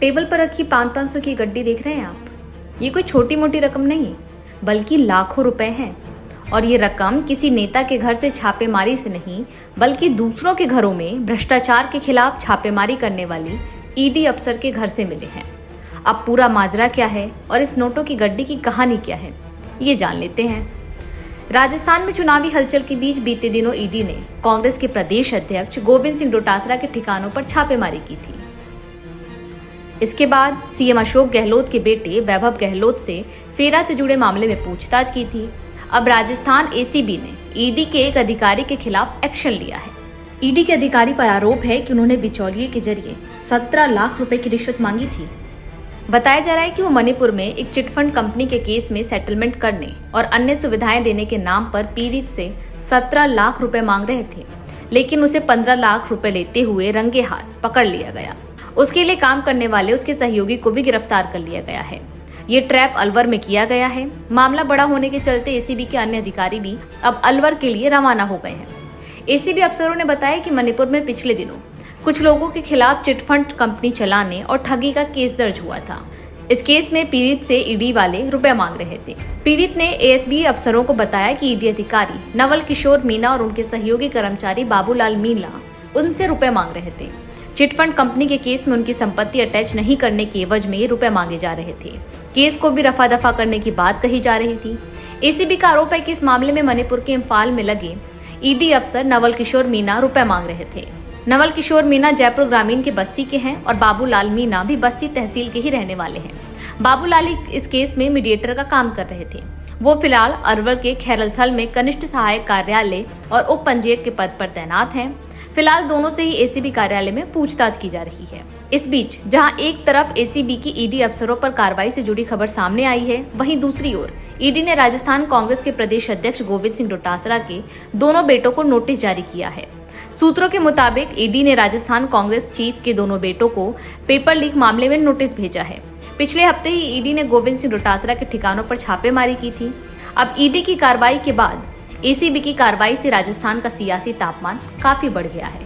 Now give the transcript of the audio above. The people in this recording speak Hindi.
टेबल पर रखी 500-500 की गड्डी देख रहे हैं आप? ये कोई छोटी मोटी रकम नहीं, बल्कि लाखों रुपए हैं। और ये रकम किसी नेता के घर से छापेमारी से नहीं, बल्कि दूसरों के घरों में भ्रष्टाचार के खिलाफ छापेमारी करने वाली ईडी अफसर के घर से मिले हैं। अब पूरा माजरा क्या है और इस नोटों की गड्डी की कहानी क्या है, ये जान लेते हैं। राजस्थान में चुनावी हलचल के बीच बीते दिनों ईडी ने कांग्रेस के प्रदेश अध्यक्ष गोविंद सिंह डोटासरा के ठिकानों पर छापेमारी की थी। इसके बाद सीएम अशोक गहलोत के बेटे वैभव गहलोत से फेरा से जुड़े मामले में पूछताछ की थी। अब राजस्थान एसीबी ने ईडी के एक अधिकारी के खिलाफ एक्शन लिया है। ईडी के अधिकारी पर आरोप है कि उन्होंने बिचौलिए के जरिए 17 लाख रुपए की रिश्वत मांगी थी। बताया जा रहा है कि वो मणिपुर में एक चिटफंड कंपनी के केस में सेटलमेंट करने और अन्य सुविधाएं देने के नाम पर पीड़ित से 17 लाख रुपए मांग रहे थे, लेकिन उसे 15 लाख रुपए लेते हुए रंगे हाथ पकड़ लिया गया। उसके लिए काम करने वाले उसके सहयोगी को भी गिरफ्तार कर लिया गया है। ये ट्रैप अलवर में किया गया है। मामला बड़ा होने के चलते एसीबी के अन्य अधिकारी भी अब अलवर के लिए रवाना हो गए हैं। एसीबी अफसरों ने बताया कि मणिपुर में पिछले दिनों कुछ लोगों के खिलाफ चिटफंड कंपनी चलाने और ठगी का केस दर्ज हुआ था। इस केस में पीड़ित से ईडी वाले रुपए मांग रहे थे। पीड़ित ने एएसबी अफसरों को बताया कि ईडी अधिकारी नवल किशोर मीणा और उनके सहयोगी कर्मचारी बाबूलाल मीणा उनसे रुपए मांग रहे थे। चिटफंड कंपनी के केस में उनकी संपत्ति अटैच नहीं करने के एवज में ये रुपए मांगे जा रहे थे। केस को भी रफा दफा करने की बात कही जा रही थी। एसीबी का आरोप है कि इस मामले में मणिपुर के इम्फाल में लगे ईडी अफसर नवल किशोर मीणा रुपए मांग रहे थे। नवल किशोर मीणा जयपुर ग्रामीण के बस्सी के हैं और बाबूलाल मीणा भी बस्सी तहसील के ही रहने वाले हैं। बाबूलाल इस केस में मीडिएटर का काम कर रहे थे। वो फिलहाल अलवर के खैरलथल में कनिष्ठ सहायक कार्यालय और उप पंजीयक के पद पर तैनात हैं। फिलहाल दोनों से ही एसीबी कार्यालय में पूछताछ की जा रही है। इस बीच जहां एक तरफ एसीबी की ईडी अफसरों पर कार्रवाई से जुड़ी खबर सामने आई है, वहीं दूसरी ओर ईडी ने राजस्थान कांग्रेस के प्रदेश अध्यक्ष गोविंद सिंह डोटासरा के दोनों बेटों को नोटिस जारी किया है। सूत्रों के मुताबिक ईडी ने राजस्थान कांग्रेस चीफ के दोनों बेटों को पेपर लीक मामले में नोटिस भेजा है। पिछले हफ्ते ही ईडी ने गोविंद सिंह डोटासरा के ठिकानों पर छापेमारी की थी। अब ईडी की कार्रवाई के बाद एसीबी की कार्रवाई से राजस्थान का सियासी तापमान काफी बढ़ गया है।